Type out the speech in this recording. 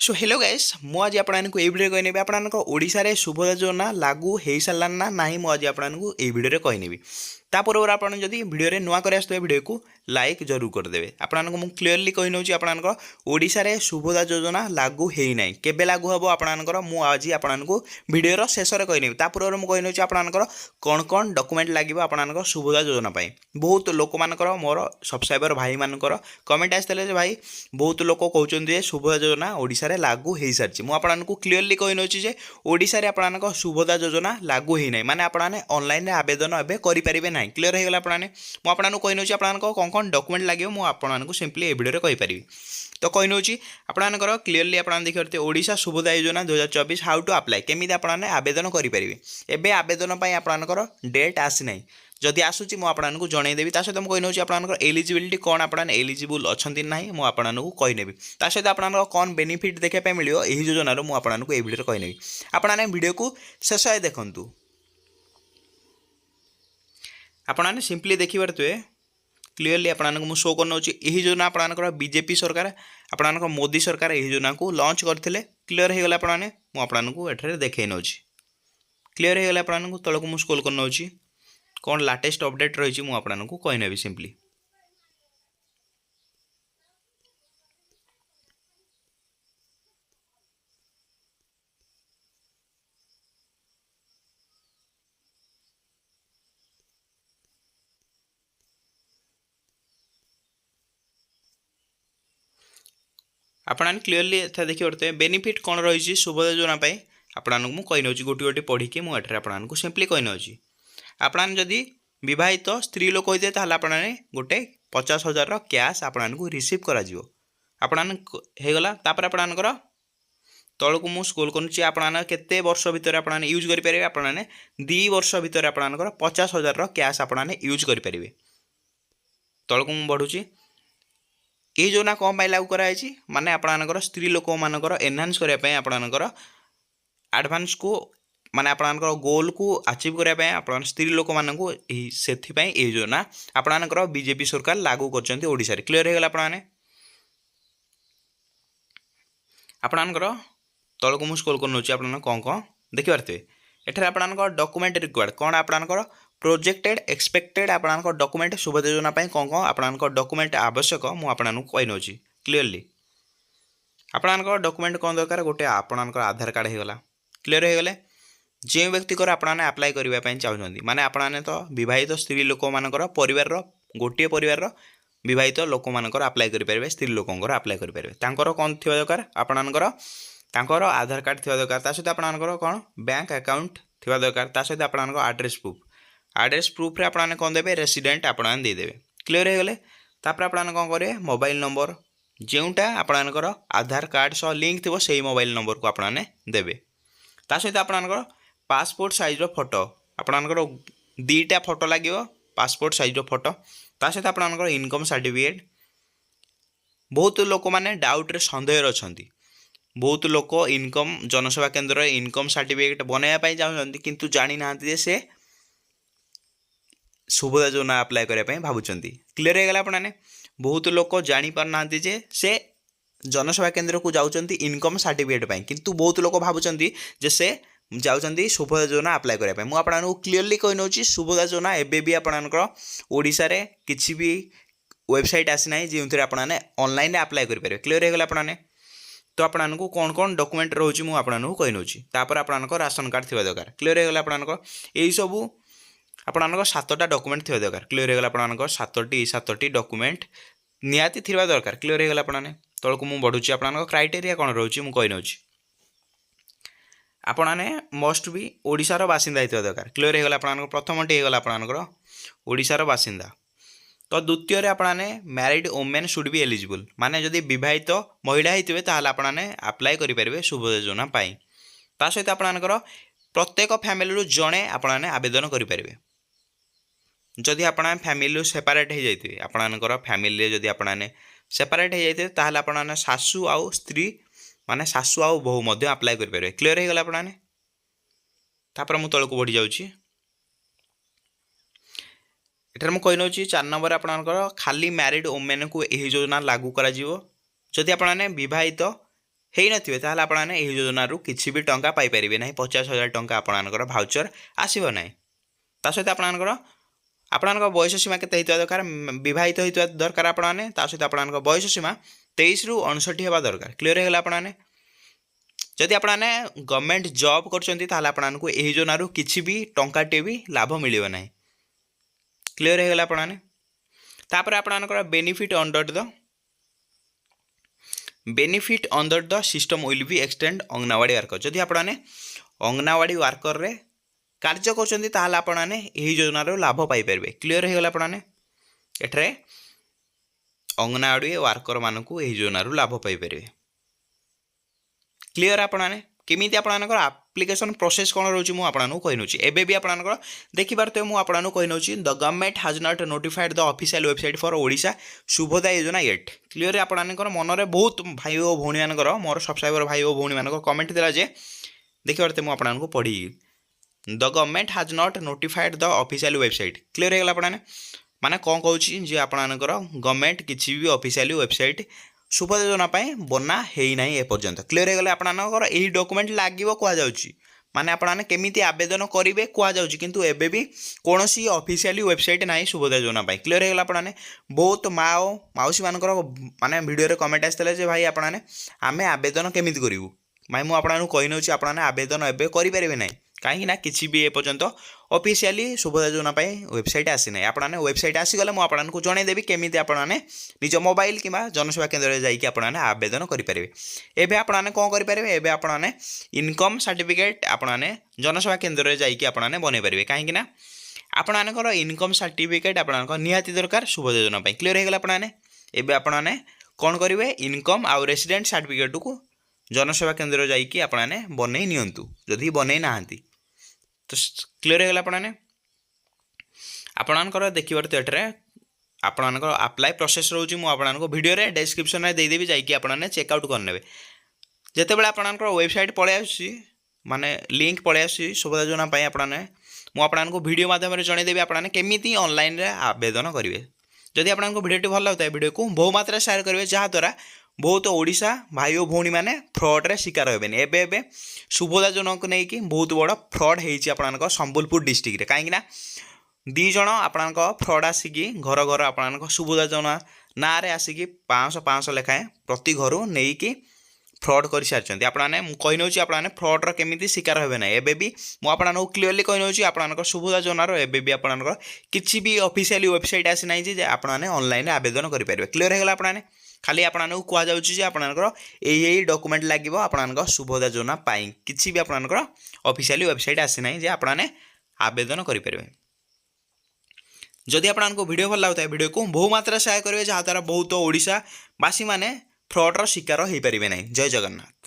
So hello guys मु आज आपको ये वीडियो कहनेबी आपन ओडिशा रे सुभद्रा योजना लागू हो सारा ना नहीं मुझे आपको ये वीडियो कहनेबी तापर आपन जदि वीडियो रे नुआ कर आसुवे वीडियो को लाइक जरूर करदेवे आपको मु क्लीयरली कही नौची आपन ओडिशा रे सुभद्रा योजना लागू है ना केबे लागू हम आपनकर मु आज आपको वीडियो शेष में कहनेबी तापर मु कही नौची आपनकर कौन कौन डॉक्यूमेंट लगे आपन सुभद्रा योजना पाई बहुत लोक मानकर मोर सब्सक्राइबर भाई मानकर कमेंट आसते भाई बहुत लोक कहते सुभद्रा योजना ओडिशा रे लागू हो सारी मुझे क्लीयरली कही नौची जे ओडिशा रे आपन सुभद्रा योजना लागू ही ना माने आपने ऑनलाइन आवेदन एवं करेंगे ना क्लीयर हो गला आपको कही नौची आपन कौन कौन डॉक्यूमेंट लगे मुझे सिंपली ए वीडियो कही पारि तो कही नौची आपनकर क्लीयरली आप देखिए ओडिशा सुभद्रा योजना 2024 हाउ टू अप्लाई केमी आपने आवेदन करेंगे एवं आवेदन आपनकर डेट आसी ना जदि आसूँ मुझे जनईदेवी सहित मुझे कही आपनकर एलिजिबिलिटी कौन आप एलिजिबल अच्छा ना मुझे कहीनेबी सहित आप कौन बेनिफिट देखा मिले यही योजनार मुझे ये वीडियो कहीनेबी आपने वीडियो को शेष देखु आपने सिंपली देखिपारे क्लीयरली आपको शो करना यही योजना आपनकर बीजेपी सरकार आपनकर मोदी सरकार यही योजना को लॉन्च करते क्लीयर हो गला आपको एठारे देखे नौ क्लीयर हो गला आपको तलक मुझे स्क्रॉल करना कौन लाटेस्ट अपडेट रही मुझे कहनेबी सिंपली आपने क्लीयरली देखिए पड़ते बेनिफिट कौन रही सुभद्रा योजना आपको मुझे कही नौ गोटे गोटे पढ़ी मुझे आपको सिंपली कही नौ आपने जदि विवाहित स्त्री लोक होते आपने गोटे 50,000 कैश आपको रिसीव करगला आपनकर तौक मुझे स्क्रॉल करुँच केते वर्ष भितर आपने यूज करेंगे आपने 2 वर्ष भितर आपनकर 50,000 कैश आपने यूज करेंगे तौक मुझे बढ़ुची ये योजना कौन लागू कराई माने आपनकर स्त्री लोक मानकर एनहांस करने आपनकर एडवांस को माने आपनकर गोल को अचीव करने आप स्त्री लोक मानू से योजना आपनकर बीजेपी सरकार लागू कर ओडिशा रे क्लीयर हो गला आपनकर तौक मुझे स्क्रॉल कर कौन कौन देखिपारे एठार आपनकर डॉक्यूमेंट रिक्वायर्ड कौन आपनकर प्रोजेक्टेड एक्सपेक्टेड आपनकर डॉक्यूमेंट सुभद्रा योजना कौन कौन आपनकर डॉक्यूमेंट आवश्यक मुझे आपको कही नौ क्लीयरली आपनकर डॉक्यूमेंट कौन दरकार गोटे आपनकर आधार कार्ड हो गला क्लीयर हो गले जो व्यक्ति आपने अप्लाई करने चाहते माने आपने तो विवाहित स्त्री लोक मानकर परिवार गोटे परिवार विवाहित लोक मानकर अप्लाई करेंगे स्त्री लोकंर अप्लाई करेंगे कौन थी दरकार आपनकर आधार कार्ड थी दरकार सहित आपनकर कौन बैंक अकाउंट थी दरकार सहित आपनकर आड्रेस प्रूफ रे आपने कौन देवे रेसिडेंट आपने देदेवे क्लीयर हो गले आपने कौन करेंगे मोबाइल नंबर जोटा आपनकर आधार कार्ड सह लिंक थी से मोबाइल नंबर को आपने देवे सहित आपनकर पासपोर्ट साइज फोटो आपनकर 2टा फोटो लगे पासपोर्ट साइज फोटो सहित आपनकर इनकम सर्टिफिकेट बहुत लोक मैंने डाउट रे सन्देह अच्छा बहुत लोक इनकम जनसेवा केन्द्र इनकम सर्टिफिकेट बनवाई चाहते किंतु जानी ना से सुभद्रा योजना अप्लाई करने भावुंट क्लीयर हो गला आपने बहुत लोक जापर ना से जनसेवा केन्द्र को जाऊँच इनकम सर्टिफिकेट किंतु बहुत लोक भावुंट से जाऊँच सुभद्रा योजना अप्लाई करने मुझे आपको क्लीयरली कही नौ सुभद्रा योजना एवं भी आपनकर ओडिशा रे किसी भी वेबसाइट आसी ना जो आपने ऑनलाइन अप्लाई करेंगे क्लीयर हो गला आपने तो आपको कौन कौन डॉक्यूमेंट रोचे मुझे आपको कही नौ तापर आपनकर राशन कार्ड थी दरकार क्लीयर हो गला आपनकर यही सब आपनकर 7टा डॉक्यूमेंट थी दरकार क्लीयर हो गला आपनकर 7टी डॉक्यूमेंट निहाती थी दरकार क्लीयर हो गला आपने तौक मुझे बढ़ुची आपनकर क्राइटेरिया कौन रोचे मुझे कही नौ आपने मस्ट भी ओडिशार बासिंदा होता दरकार क्लीयर हो गला आपनकर प्रथमटी हो गला आपनकर ओडिशार बासिंदा तो द्वितीय आपने married women should be eligible माने जदि विवाहित महिला होते ताल आपने अप्लाई करेंगे सुभद्रा योजना सहित आपनकर प्रत्येक फैमिली जड़े आपने आवेदन करेंगे जदि आप फैमिली सेपरेट हो जाते आपनकर फैमिली जदि आपने सेपरेट हो जाते ताल आपने सासू आउ स्त्री माने सासू आउ बहु मध्य अप्लाई करेंगे क्लीयर हो गला आपने तापर मु तलक बढ़ी जाऊँगी एठार मुझे कही नौ 4 नंबर आपनकर खाली मैरिड वुमेन को यही योजना लागू करा जदि आपने विवाहित ହେଇ ନଥିବେ ତାହେଲେ ଆପଣମାନେ ଏହି ଯୋଜନାରୁ କିଛି ବି ଟଙ୍କା ପାଇପାରିବେ ନାହିଁ। 50,000 ଟଙ୍କା ଆପଣମାନଙ୍କର ଭାଉଚର ଆସିବ ନାହିଁ। ତା ସହିତ ଆପଣଙ୍କ ବୟସ ସୀମା କେତେ ହେଇଥିବା ଦରକାର, ବିବାହିତ ହେଇଥିବା ଦରକାର ଆପଣମାନେ। ତା ସହିତ ଆପଣଙ୍କ ବୟସ ସୀମା 23ରୁ 59 ହେବା ଦରକାର। କ୍ଲିୟର ହେଇଗଲା ଆପଣମାନେ। ଯଦି ଆପଣମାନେ ଗଭର୍ଣ୍ଣମେଣ୍ଟ ଜବ୍ କରୁଛନ୍ତି ତାହେଲେ ଆପଣମାନଙ୍କୁ ଏହି ଯୋଜନାରୁ କିଛି ବି ଟଙ୍କାଟିଏ ବି ଲାଭ ମିଳିବ ନାହିଁ। କ୍ଲିୟର ହେଇଗଲା ଆପଣମାନେ। ତାପରେ ଆପଣଙ୍କର benefit under the system will be extend anganwadi worker. ଯଦି ଆପଣମାନେ ଅଙ୍ଗନବାଡ଼ି ୱାର୍କରରେ କାର୍ଯ୍ୟ କରୁଛନ୍ତି ତାହେଲେ ଆପଣମାନେ ଏହି ଯୋଜନାରୁ ଲାଭ ପାଇପାରିବେ। କ୍ଲିୟର ହେଇଗଲା ଆପଣମାନେ। ଏଠାରେ ଅଙ୍ଗନବାଡ଼ି ୱାର୍କର ମାନଙ୍କୁ ଏହି ଯୋଜନାରୁ ଲାଭ ପାଇପାରିବେ। କ୍ଲିୟର ଆପଣମାନେ। କେମିତି ଆପଣଙ୍କର ଆପ୍ଲିକେସନ୍ ପ୍ରୋସେସ୍ କ'ଣ ରହୁଛି ମୁଁ ଆପଣଙ୍କୁ କହିନେଉଛି। ଏବେ ବି ଆପଣଙ୍କର ଦେଖିପାରୁଥିବେ ମୁଁ ଆପଣଙ୍କୁ କହିନେଉଛି the government has not notified the official website for Odisha Shubhodaya Yojana yet. Clear ଆପଣଙ୍କର ମନରେ ବହୁତ ଭାଇ ଓ ଭଉଣୀମାନଙ୍କର, ମୋର ସବସ୍କ୍ରାଇବର ଭାଇ ଓ ଭଉଣୀମାନଙ୍କର କମେଣ୍ଟ ଥିଲା ଯେ ଦେଖିପାରୁଥିବେ ମୁଁ ଆପଣଙ୍କୁ ପଢ଼ିବି ଦ government has not notified the official website. Clear ହେଇଗଲା ଆପଣମାନେ। ମାନେ କ'ଣ କହୁଛି ଯେ ଆପଣଙ୍କର ଗଭର୍ଣ୍ଣମେଣ୍ଟ କିଛି ବି ଅଫିସିଆଲି ୱେବସାଇଟ୍ ଶୁଭୋଦୟ ଯୋଜନା ପାଇଁ ବନା ହେଇନାହିଁ ଏପର୍ଯ୍ୟନ୍ତ। କ୍ଲିୟର ହେଇଗଲେ ଆପଣଙ୍କର ଏହି ଡକୁମେଣ୍ଟ ଲାଗିବ କୁହାଯାଉଛି। ମାନେ ଆପଣମାନେ କେମିତି ଆବେଦନ କରିବେ କୁହାଯାଉଛି, କିନ୍ତୁ ଏବେ ବି କୌଣସି ଅଫିସିଆଲି ୱେବସାଇଟ୍ ନାହିଁ ଶୁଭୋଦୟ ଯୋଜନା ପାଇଁ। କ୍ଲିୟର ହେଇଗଲା ଆପଣମାନେ। ବହୁତ ମା ଓ ମାଉସୀମାନଙ୍କର ମାନେ ଭିଡ଼ିଓରେ କମେଣ୍ଟ ଆସିଥିଲା ଯେ ଭାଇ ଆପଣମାନେ ଆମେ ଆବେଦନ କେମିତି କରିବୁ। ଭାଇ ମୁଁ ଆପଣଙ୍କୁ କହିନେଉଛି ଆପଣମାନେ ଆବେଦନ ଏବେ କରିପାରିବେ ନାହିଁ। କାହିଁକି ନା କିଛି ବି ଏପର୍ଯ୍ୟନ୍ତ ଅଫିସିଆଲି ଶୁଭୋଦୟ ଯୋଜନା ପାଇଁ ୱେବସାଇଟ୍ ଆସିନାହିଁ। ଆପଣମାନେ ୱେବସାଇଟ୍ ଆସିଗଲେ ମୁଁ ଆପଣଙ୍କୁ ଜଣାଇଦେବି କେମିତି ଆପଣମାନେ ନିଜ ମୋବାଇଲ କିମ୍ବା ଜନସେବା କେନ୍ଦ୍ରରେ ଯାଇକି ଆପଣମାନେ ଆବେଦନ କରିପାରିବେ। ଏବେ ଆପଣମାନେ କ'ଣ କରିପାରିବେ, ଏବେ ଆପଣମାନେ ଇନକମ୍ ସାର୍ଟିଫିକେଟ୍ ଆପଣମାନେ ଜନସେବା କେନ୍ଦ୍ରରେ ଯାଇକି ଆପଣମାନେ ବନେଇ ପାରିବେ। କାହିଁକି ନା ଆପଣମାନଙ୍କର ଇନକମ୍ ସାର୍ଟିଫିକେଟ୍ ଆପଣଙ୍କର ନିହାତି ଦରକାର ଶୁଭୋଦୟ ଯୋଜନା ପାଇଁ। କ୍ଲିୟର ହେଇଗଲା ଆପଣମାନେ। ଏବେ ଆପଣମାନେ କ'ଣ କରିବେ, ଇନକମ୍ ଆଉ ରେସିଡେଣ୍ଟ ସାର୍ଟିଫିକେଟ୍କୁ ଜନସେବା କେନ୍ଦ୍ରରେ ଯାଇକି ଆପଣମାନେ ବନେଇ ନିଅନ୍ତୁ ଯଦି ବନେଇ ନାହାନ୍ତି ତ। କ୍ଲିୟର ହେଇଗଲା ଆପଣମାନେ। ଆପଣଙ୍କର ଦେଖିପାରୁଥିବେ ଏଠାରେ ଆପଣଙ୍କର ଆପ୍ଲାଏ ପ୍ରୋସେସ୍ ରହୁଛି। ମୁଁ ଆପଣଙ୍କୁ ଭିଡ଼ିଓରେ ଡେସ୍କ୍ରିପ୍ସନରେ ଦେଇଦେବି, ଯାଇକି ଆପଣମାନେ ଚେକ୍ଆଉଟ୍ କରିନେବେ। ଯେତେବେଳେ ଆପଣଙ୍କର ୱେବସାଇଟ୍ ପଳେଇ ଆସୁଛି, ମାନେ ଲିଙ୍କ୍ ପଳେଇ ଆସୁଛି ଶୁଭୋଦୟ ଯୋଜନା ପାଇଁ, ମୁଁ ଆପଣଙ୍କୁ ଭିଡ଼ିଓ ମାଧ୍ୟମରେ ଜଣାଇଦେବି ଆପଣମାନେ କେମିତି ଅନଲାଇନ୍ରେ ଆବେଦନ କରିବେ। ଯଦି ଆପଣଙ୍କୁ ଭିଡ଼ିଓଟି ଭଲ ଲାଗୁଥାଏ ଭିଡ଼ିଓକୁ ବହୁ ମାତ୍ରାରେ ସେୟାର କରିବେ, ଯାହାଦ୍ୱାରା ବହୁତ ଓଡ଼ିଶା ଭାଇ ଓ ଭଉଣୀମାନେ ଫ୍ରଡ଼୍ରେ ଶିକାର ହେବେନି। ଏବେ ଶୁଭୋଦୟ ଯୋଜନାକୁ ନେଇକି ବହୁତ ବଡ଼ ଫ୍ରଡ଼୍ ହେଇଛି ଆପଣଙ୍କ ସମ୍ବଲପୁର ଡିଷ୍ଟ୍ରିକ୍ଟରେ। କାହିଁକିନା 2 ଜଣ ଆପଣଙ୍କ ଫ୍ରଡ଼୍ ଆସିକି ଘର ଆପଣଙ୍କ ଶୁଭୋଦୟ ଯୋଜନା ନାଁରେ ଆସିକି 500 ଲେଖାଏଁ ପ୍ରତି ଘରୁ ନେଇକି ଫ୍ରଡ଼୍ କରିସାରିଛନ୍ତି। ଆପଣମାନେ ମୁଁ କହିନେଉଛି ଆପଣମାନେ ଫ୍ରଡ଼୍ର କେମିତି ଶିକାର ହେବେ ନାହିଁ। ଏବେ ବି ମୁଁ ଆପଣଙ୍କୁ କ୍ଲିୟରଲି କହିନେଉଛି ଆପଣଙ୍କ ଶୁଭୋଦୟ ଯୋଜନାର ଏବେ ବି ଆପଣଙ୍କର କିଛି ବି ଅଫିସିଆଲି ୱେବସାଇଟ୍ ଆସିନାହିଁ ଯେ ଆପଣମାନେ ଅନଲାଇନ୍ରେ ଆବେଦନ କରିପାରିବେ। କ୍ଲିୟର ହେଇଗଲା ଆପଣମାନେ। ଖାଲି ଆପଣଙ୍କୁ କୁହାଯାଉଛି ଯେ ଆପଣଙ୍କର ଏହି ଡକୁମେଣ୍ଟ ଲାଗିବ ଆପଣଙ୍କ ଶୁଭୋଦୟ ଯୋଜନା ପାଇଁ। କିଛି ବି ଆପଣଙ୍କର ଅଫିସିଆଲି ୱେବସାଇଟ୍ ଆସିନାହିଁ ଯେ ଆପଣମାନେ ଆବେଦନ କରିପାରିବେ। ଯଦି ଆପଣଙ୍କୁ ଭିଡ଼ିଓ ଭଲ ଲାଗୁଥାଏ ଭିଡ଼ିଓକୁ ବହୁ ମାତ୍ରାରେ ସେୟାର କରିବେ, ଯାହାଦ୍ୱାରା ବହୁତ ଓଡ଼ିଶାବାସୀମାନେ ଫ୍ରଡ଼୍ର ଶିକାର ହୋଇପାରିବେ ନାହିଁ। ଜୟ ଜଗନ୍ନାଥ।